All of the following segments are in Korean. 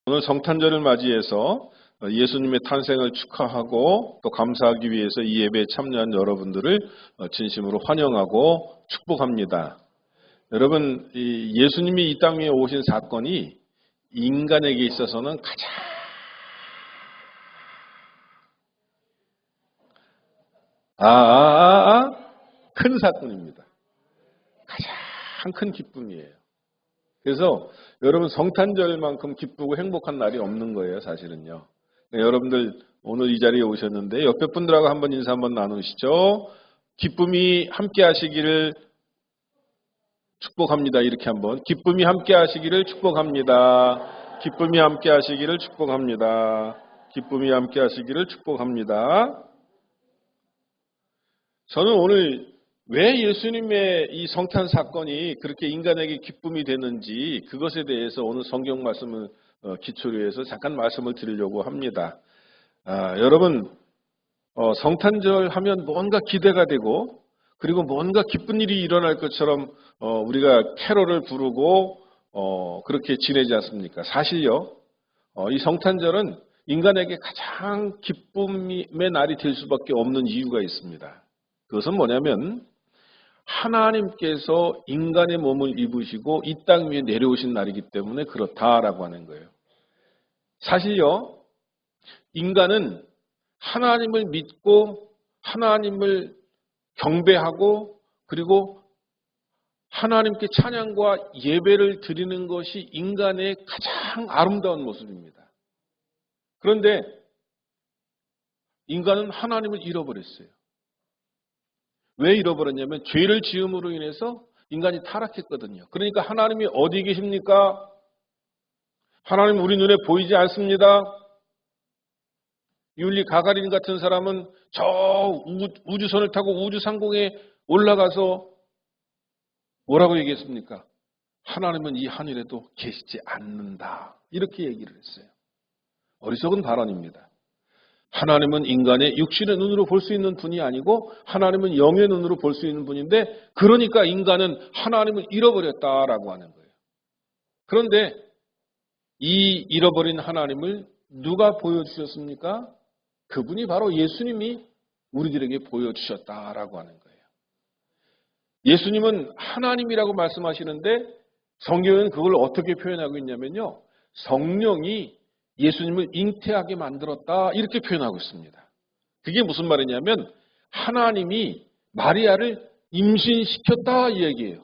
오늘 성탄절을 맞이해서 예수님의 탄생을 축하하고 또 감사하기 위해서 이 예배에 참여한 여러분들을 진심으로 환영하고 축복합니다. 여러분, 예수님이 이 땅 위에 오신 사건이 인간에게 있어서는 가장 큰 사건입니다. 가장 큰 기쁨이에요. 그래서 여러분 성탄절만큼 기쁘고 행복한 날이 없는 거예요, 사실은요. 여러분들 오늘 이 자리에 오셨는데 옆에 분들하고 한번 인사 한번 나누시죠. 기쁨이 함께 하시기를 축복합니다. 이렇게 한번. 기쁨이 함께 하시기를 축복합니다. 기쁨이 함께 하시기를 축복합니다. 기쁨이 함께 하시기를 축복합니다. 저는 오늘 왜 예수님의 이 성탄 사건이 그렇게 인간에게 기쁨이 되는지 그것에 대해서 오늘 성경 말씀을 기초로 해서 잠깐 말씀을 드리려고 합니다. 여러분, 성탄절 하면 뭔가 기대가 되고 그리고 뭔가 기쁜 일이 일어날 것처럼 우리가 캐롤을 부르고 그렇게 지내지 않습니까? 사실요, 이 성탄절은 인간에게 가장 기쁨의 날이 될 수밖에 없는 이유가 있습니다. 그것은 뭐냐면 하나님께서 인간의 몸을 입으시고 이 땅 위에 내려오신 날이기 때문에 그렇다라고 하는 거예요. 사실요, 인간은 하나님을 믿고 하나님을 경배하고 그리고 하나님께 찬양과 예배를 드리는 것이 인간의 가장 아름다운 모습입니다. 그런데 인간은 하나님을 잃어버렸어요. 왜 잃어버렸냐면 죄를 지음으로 인해서 인간이 타락했거든요. 그러니까 하나님이 어디 계십니까? 하나님 우리 눈에 보이지 않습니다. 율리 가가린 같은 사람은 저 우주선을 타고 우주상공에 올라가서 뭐라고 얘기했습니까? 하나님은 이 하늘에도 계시지 않는다. 이렇게 얘기를 했어요. 어리석은 발언입니다. 하나님은 인간의 육신의 눈으로 볼 수 있는 분이 아니고 하나님은 영의 눈으로 볼 수 있는 분인데 그러니까 인간은 하나님을 잃어버렸다라고 하는 거예요. 그런데 이 잃어버린 하나님을 누가 보여주셨습니까? 그분이 바로 예수님이 우리들에게 보여주셨다라고 하는 거예요. 예수님은 하나님이라고 말씀하시는데 성경은 그걸 어떻게 표현하고 있냐면요. 성령이 예수님을 잉태하게 만들었다 이렇게 표현하고 있습니다. 그게 무슨 말이냐면 하나님이 마리아를 임신시켰다 이 얘기예요.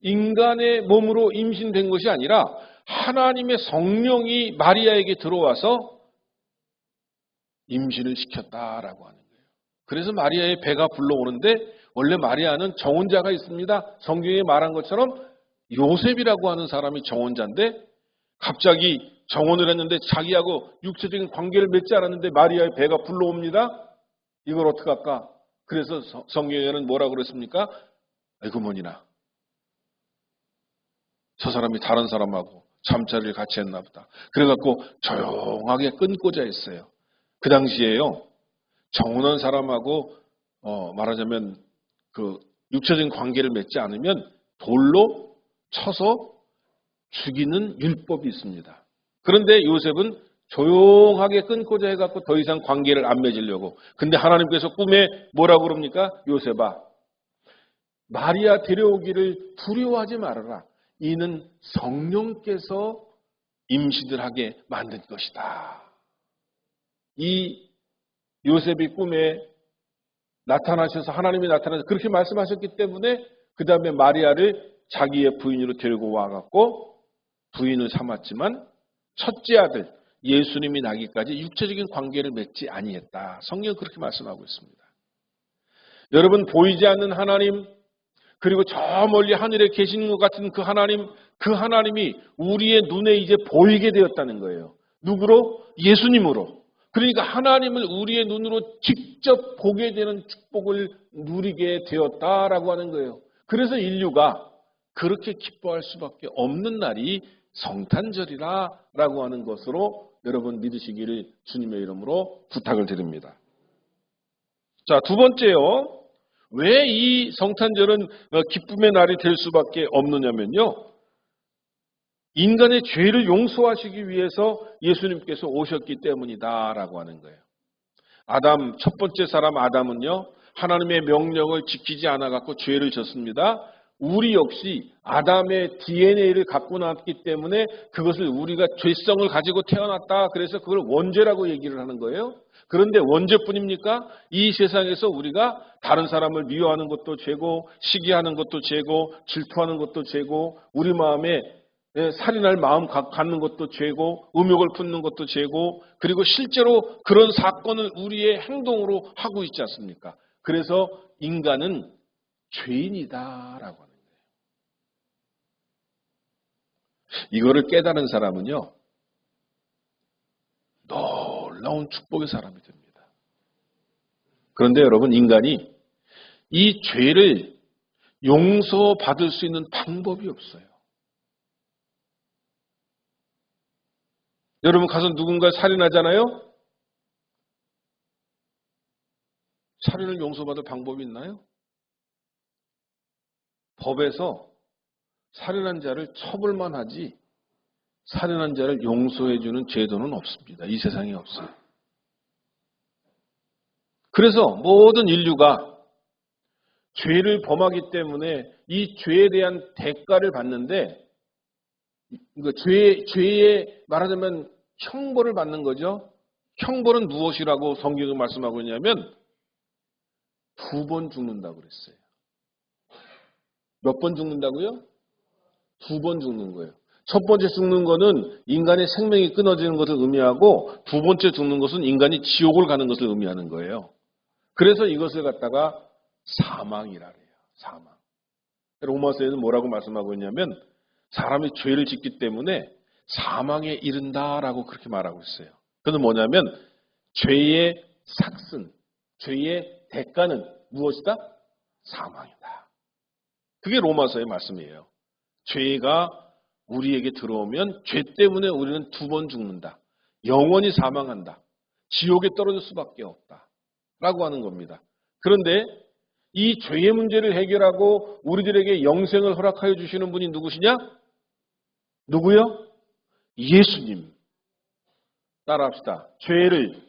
인간의 몸으로 임신된 것이 아니라 하나님의 성령이 마리아에게 들어와서 임신을 시켰다라고 하는 거예요. 그래서 마리아의 배가 불러오는데 원래 마리아는 정혼자가 있습니다. 성경에 말한 것처럼 요셉이라고 하는 사람이 정혼자인데 갑자기 정혼을 했는데 자기하고 육체적인 관계를 맺지 않았는데 마리아의 배가 불러옵니다. 이걸 어떡할까? 그래서 성경에는 뭐라고 그랬습니까? 아이고 뭐니나 저 사람이 다른 사람하고 잠자리를 같이 했나 보다. 그래갖고 조용하게 끊고자 했어요. 그 당시에요. 정혼한 사람하고 말하자면 그 육체적인 관계를 맺지 않으면 돌로 쳐서 죽이는 율법이 있습니다. 그런데 요셉은 조용하게 끊고자 해갖고 더 이상 관계를 안 맺으려고. 근데 하나님께서 꿈에 뭐라고 그럽니까? 요셉아, 마리아 데려오기를 두려워하지 말아라. 이는 성령께서 임신을 하게 만든 것이다. 이 요셉이 꿈에 나타나셔서 하나님이 나타나셔서 그렇게 말씀하셨기 때문에 그 다음에 마리아를 자기의 부인으로 데리고 와갖고 부인을 삼았지만 첫째 아들 예수님이 나기까지 육체적인 관계를 맺지 아니했다. 성경은 그렇게 말씀하고 있습니다. 여러분 보이지 않는 하나님 그리고 저 멀리 하늘에 계시는 것 같은 그 하나님이 우리의 눈에 이제 보이게 되었다는 거예요. 누구로? 예수님으로. 그러니까 하나님을 우리의 눈으로 직접 보게 되는 축복을 누리게 되었다라고 하는 거예요. 그래서 인류가 그렇게 기뻐할 수밖에 없는 날이 성탄절이라고 하는 것으로 여러분 믿으시기를 주님의 이름으로 부탁을 드립니다. 자, 두 번째요. 왜 이 성탄절은 기쁨의 날이 될 수밖에 없느냐면요. 인간의 죄를 용서하시기 위해서 예수님께서 오셨기 때문이다라고 하는 거예요. 첫 번째 사람 아담은요, 하나님의 명령을 지키지 않아 갖고 죄를 졌습니다. 우리 역시 아담의 DNA를 갖고 나왔기 때문에 그것을 우리가 죄성을 가지고 태어났다. 그래서 그걸 원죄라고 얘기를 하는 거예요. 그런데 원죄뿐입니까? 이 세상에서 우리가 다른 사람을 미워하는 것도 죄고, 시기하는 것도 죄고, 질투하는 것도 죄고, 우리 마음에 살인할 마음 갖는 것도 죄고, 음욕을 품는 것도 죄고, 그리고 실제로 그런 사건을 우리의 행동으로 하고 있지 않습니까? 그래서 인간은 죄인이다라고 하는 거예요. 이거를 깨달은 사람은요, 놀라운 축복의 사람이 됩니다. 그런데 여러분, 인간이 이 죄를 용서받을 수 있는 방법이 없어요. 여러분 가서 누군가 살인하잖아요? 살인을 용서받을 방법이 있나요? 법에서 살인한 자를 처벌만 하지 살인한 자를 용서해주는 제도는 없습니다. 이 세상에 없어요. 그래서 모든 인류가 죄를 범하기 때문에 이 죄에 대한 대가를 받는데, 죄에 말하자면 형벌을 받는 거죠. 형벌은 무엇이라고 성경이 말씀하고 있냐면 2번 죽는다고 그랬어요. 몇 번 죽는다고요? 2번 죽는 거예요. 첫 번째 죽는 거는 인간의 생명이 끊어지는 것을 의미하고, 두 번째 죽는 것은 인간이 지옥을 가는 것을 의미하는 거예요. 그래서 이것을 갖다가 사망이라 그래요. 사망. 로마서에는 뭐라고 말씀하고 있냐면 사람이 죄를 짓기 때문에 사망에 이른다라고 그렇게 말하고 있어요. 그건 뭐냐면 죄의 삭슨, 죄의 대가는 무엇이다? 사망이다. 그게 로마서의 말씀이에요. 죄가 우리에게 들어오면 죄 때문에 우리는 2번 죽는다. 영원히 사망한다. 지옥에 떨어질 수밖에 없다. 라고 하는 겁니다. 그런데 이 죄의 문제를 해결하고 우리들에게 영생을 허락하여 주시는 분이 누구시냐? 누구요? 예수님. 따라합시다. 죄를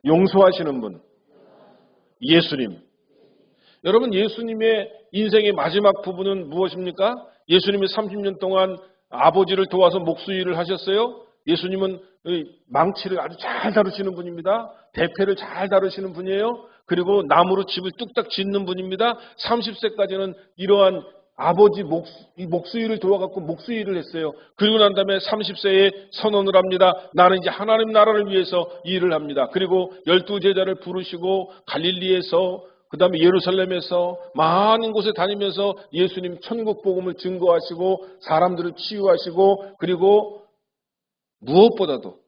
용서하시는 분. 예수님. 여러분, 예수님의 인생의 마지막 부분은 무엇입니까? 예수님이 30년 동안 아버지를 도와서 목수일을 하셨어요. 예수님은 망치를 아주 잘 다루시는 분입니다. 대패를 잘 다루시는 분이에요. 그리고 나무로 집을 뚝딱 짓는 분입니다. 30세까지는 이러한 아버지 목수일을 도와갖고 목수일을 했어요. 그리고 난 다음에 30세에 선언을 합니다. 나는 이제 하나님 나라를 위해서 일을 합니다. 그리고 12제자를 부르시고 갈릴리에서, 그 다음에 예루살렘에서 많은 곳에 다니면서 예수님 천국 복음을 증거하시고 사람들을 치유하시고, 그리고 무엇보다도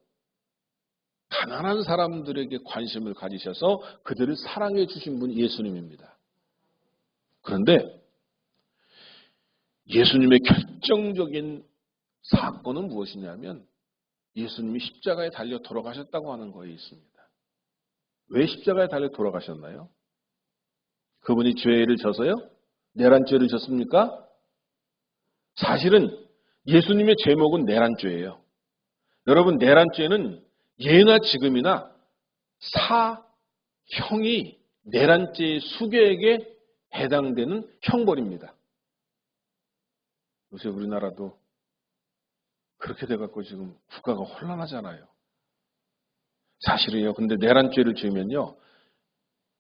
가난한 사람들에게 관심을 가지셔서 그들을 사랑해 주신 분이 예수님입니다. 그런데 예수님의 결정적인 사건은 무엇이냐면 예수님이 십자가에 달려 돌아가셨다고 하는 거에 있습니다. 왜 십자가에 달려 돌아가셨나요? 그분이 죄를 져서요? 내란 죄를 졌습니까? 사실은 예수님의 제목은 내란죄예요. 여러분, 내란죄는 예나 지금이나 사형이 내란죄의 수개에게 해당되는 형벌입니다. 요새 우리나라도 그렇게 돼갖고 지금 국가가 혼란하잖아요. 사실은요. 근데 내란죄를 지으면요,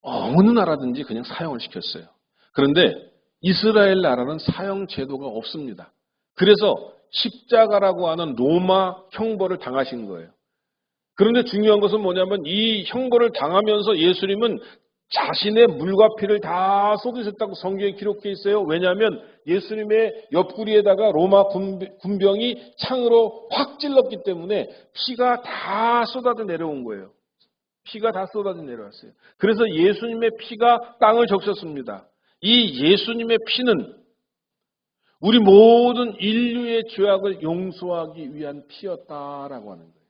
어느 나라든지 그냥 사형을 시켰어요. 그런데 이스라엘 나라는 사형 제도가 없습니다. 그래서 십자가라고 하는 로마 형벌을 당하신 거예요. 그런데 중요한 것은 뭐냐면 이 형벌을 당하면서 예수님은 자신의 물과 피를 다 쏟으셨다고 성경에 기록되어 있어요. 왜냐하면 예수님의 옆구리에다가 로마 군병이 창으로 확 찔렀기 때문에 피가 다 쏟아져 내려온 거예요. 피가 다 쏟아져 내려왔어요. 그래서 예수님의 피가 땅을 적셨습니다. 이 예수님의 피는 우리 모든 인류의 죄악을 용서하기 위한 피였다라고 하는 거예요.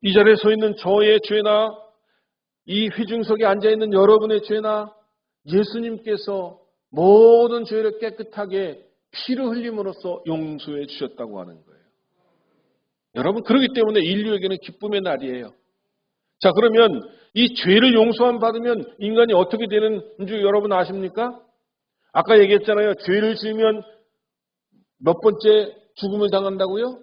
이 자리에 서 있는 저의 죄나 이 회중석에 앉아있는 여러분의 죄나 예수님께서 모든 죄를 깨끗하게 피를 흘림으로써 용서해 주셨다고 하는 거예요. 여러분, 그렇기 때문에 인류에게는 기쁨의 날이에요. 자, 그러면 이 죄를 용서함 받으면 인간이 어떻게 되는 줄 여러분 아십니까? 아까 얘기했잖아요. 죄를 지으면 몇 번째 죽음을 당한다고요?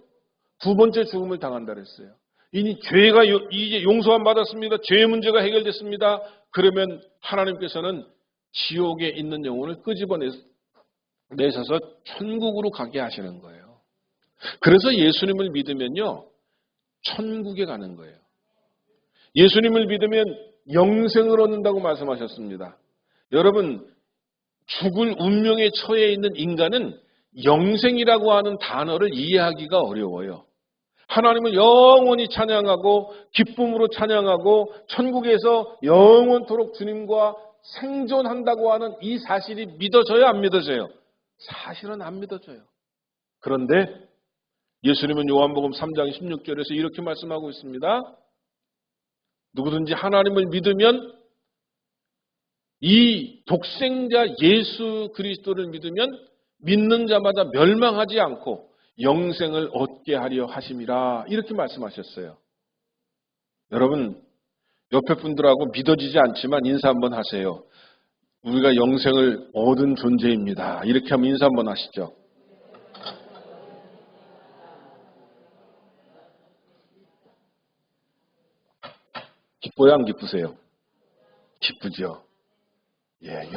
두 번째 죽음을 당한다 그랬어요. 이니 죄가 이제 용서함 받았습니다. 죄의 문제가 해결됐습니다. 그러면 하나님께서는 지옥에 있는 영혼을 끄집어내셔서 천국으로 가게 하시는 거예요. 그래서 예수님을 믿으면요, 천국에 가는 거예요. 예수님을 믿으면 영생을 얻는다고 말씀하셨습니다. 여러분, 죽을 운명에 처해 있는 인간은 영생이라고 하는 단어를 이해하기가 어려워요. 하나님을 영원히 찬양하고 기쁨으로 찬양하고 천국에서 영원토록 주님과 생존한다고 하는 이 사실이 믿어져요, 안 믿어져요? 사실은 안 믿어져요. 그런데 예수님은 요한복음 3장 16절에서 이렇게 말씀하고 있습니다. 누구든지 하나님을 믿으면, 이 독생자 예수 그리스도를 믿으면 믿는 자마다 멸망하지 않고 영생을 얻게 하려 하심이라, 이렇게 말씀하셨어요. 여러분, 옆에 분들하고 믿어지지 않지만 인사 한번 하세요. 우리가 영생을 얻은 존재입니다. 이렇게 하면 인사 한번 하시죠. 기뻐요, 안 기쁘세요? 기쁘죠. 예,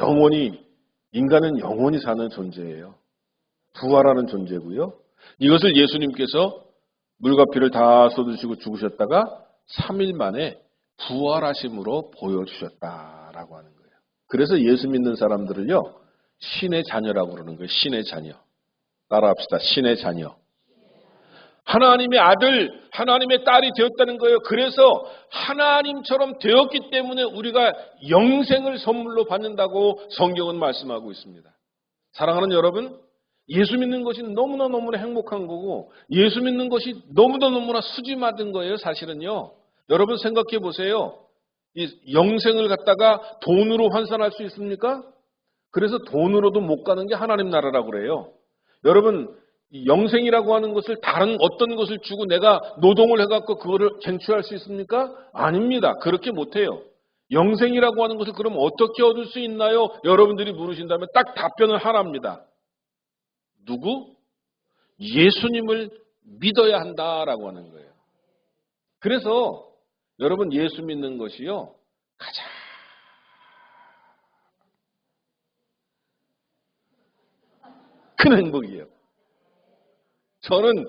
인간은 영원히 사는 존재예요. 부활하는 존재고요. 이것을 예수님께서 물과 피를 다 쏟으시고 죽으셨다가 3일 만에 부활하심으로 보여주셨다라고 하는 거예요. 그래서 예수 믿는 사람들을요, 신의 자녀라고 그러는 거예요. 신의 자녀. 따라합시다. 신의 자녀. 하나님의 아들, 하나님의 딸이 되었다는 거예요. 그래서 하나님처럼 되었기 때문에 우리가 영생을 선물로 받는다고 성경은 말씀하고 있습니다. 사랑하는 여러분, 예수 믿는 것이 너무나 행복한 거고 예수 믿는 것이 너무나 수지맞은 거예요, 사실은요. 여러분 생각해 보세요. 이 영생을 갖다가 돈으로 환산할 수 있습니까? 그래서 돈으로도 못 가는 게 하나님 나라라고 그래요. 여러분, 이 영생이라고 하는 것을 다른 어떤 것을 주고 내가 노동을 해갖고 그거를 쟁취할 수 있습니까? 아닙니다. 그렇게 못해요. 영생이라고 하는 것을 그럼 어떻게 얻을 수 있나요? 여러분들이 물으신다면 딱 답변을 하나입니다. 누구? 예수님을 믿어야 한다라고 하는 거예요. 그래서 여러분, 예수 믿는 것이요, 가장 큰 행복이에요. 저는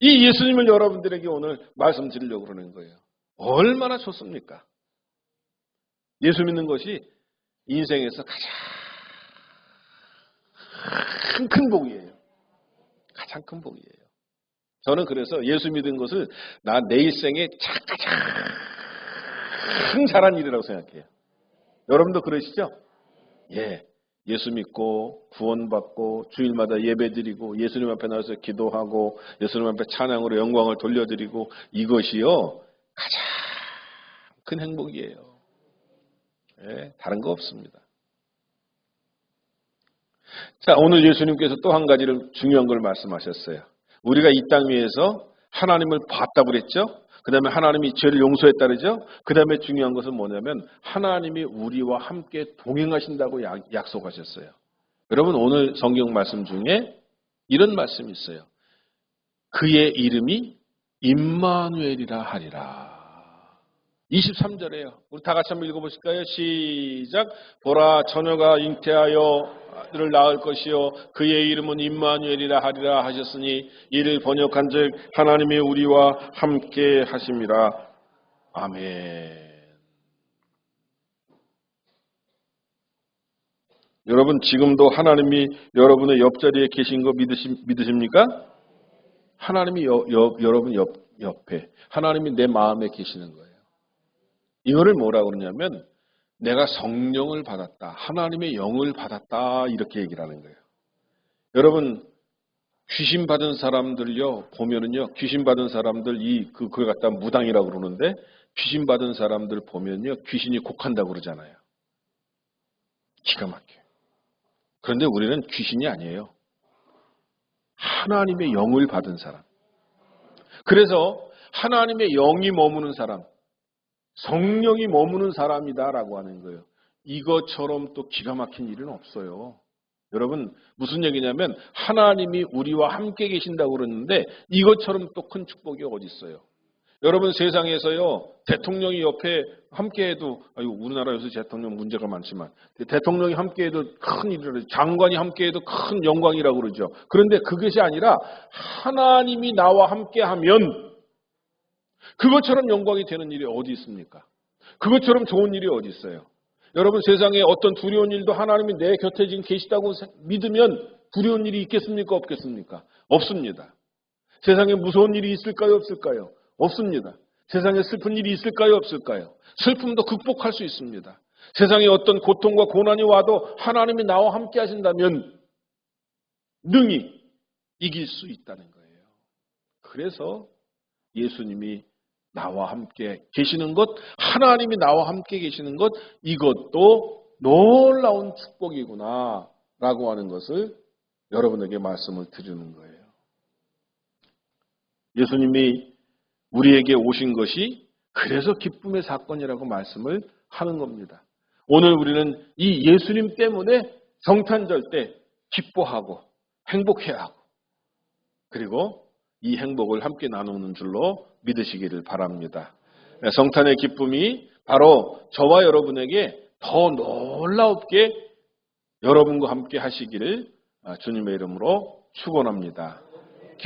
이 예수님을 여러분들에게 오늘 말씀드리려고 그러는 거예요. 얼마나 좋습니까? 예수 믿는 것이 인생에서 가장 큰 복이에요. 가장 큰 복이에요. 저는 그래서 예수 믿은 것을 내 일생에 가장 잘한 일이라고 생각해요. 여러분도 그러시죠? 예. 예수 믿고 구원받고 주일마다 예배드리고 예수님 앞에 나와서 기도하고 예수님 앞에 찬양으로 영광을 돌려드리고, 이것이요 가장 큰 행복이에요. 예, 다른 거 없습니다. 자, 오늘 예수님께서 또 한 가지를 중요한 걸 말씀하셨어요. 우리가 이 땅 위에서 하나님을 봤다고 그랬죠? 그 다음에 하나님이 죄를 용서했다 그러죠? 그 다음에 중요한 것은 뭐냐면 하나님이 우리와 함께 동행하신다고 약속하셨어요. 여러분, 오늘 성경 말씀 중에 이런 말씀이 있어요. 그의 이름이 임마누엘이라 하리라. 23절에요. 우리 다 같이 한번 읽어보실까요? 시작. 보라, 처녀가 잉태하여 아들을 낳을 것이요 그의 이름은 임마누엘이라 하리라 하셨으니, 이를 번역한즉 하나님이 우리와 함께 하심이라. 아멘. 여러분, 지금도 하나님이 여러분의 옆자리에 계신 거 믿으십니까? 하나님이 여러분 옆에, 하나님이 내 마음에 계시는 거예요. 이거를 뭐라고 그러냐면 내가 성령을 받았다, 하나님의 영을 받았다, 이렇게 얘기를 하는 거예요. 여러분, 귀신 받은 사람들요 보면은요, 귀신 받은 사람들 그걸 갖다 무당이라고 그러는데, 귀신 받은 사람들 보면요 귀신이 곡한다고 그러잖아요. 기가 막혀요. 그런데 우리는 귀신이 아니에요. 하나님의 영을 받은 사람. 그래서 하나님의 영이 머무는 사람, 성령이 머무는 사람이다라고 하는 거예요. 이것처럼 또 기가 막힌 일은 없어요. 여러분 무슨 얘기냐면 하나님이 우리와 함께 계신다고 그러는데 이것처럼 또 큰 축복이 어디 있어요. 여러분 세상에서요 대통령이 옆에 함께해도 우리나라 요새 대통령 문제가 많지만 대통령이 함께해도 큰 일이라고 장관이 함께해도 큰 영광이라고 그러죠. 그런데 그것이 아니라 하나님이 나와 함께하면 그것처럼 영광이 되는 일이 어디 있습니까? 그것처럼 좋은 일이 어디 있어요? 여러분 세상에 어떤 두려운 일도 하나님이 내 곁에 지금 계시다고 믿으면 두려운 일이 있겠습니까? 없겠습니까? 없습니다. 세상에 무서운 일이 있을까요? 없을까요? 없습니다. 세상에 슬픈 일이 있을까요? 없을까요? 슬픔도 극복할 수 있습니다. 세상에 어떤 고통과 고난이 와도 하나님이 나와 함께 하신다면 능히 이길 수 있다는 거예요. 그래서 예수님이 나와 함께 계시는 것, 하나님이 나와 함께 계시는 것, 이것도 놀라운 축복이구나 라고 하는 것을 여러분에게 말씀을 드리는 거예요. 예수님이 우리에게 오신 것이 그래서 기쁨의 사건이라고 말씀을 하는 겁니다. 오늘 우리는 이 예수님 때문에 성탄절 때 기뻐하고 행복해야 하고 그리고 이 행복을 함께 나누는 줄로 믿으시기를 바랍니다. 성탄의 기쁨이 바로 저와 여러분에게 더 놀랍게 여러분과 함께 하시기를 주님의 이름으로 축원합니다.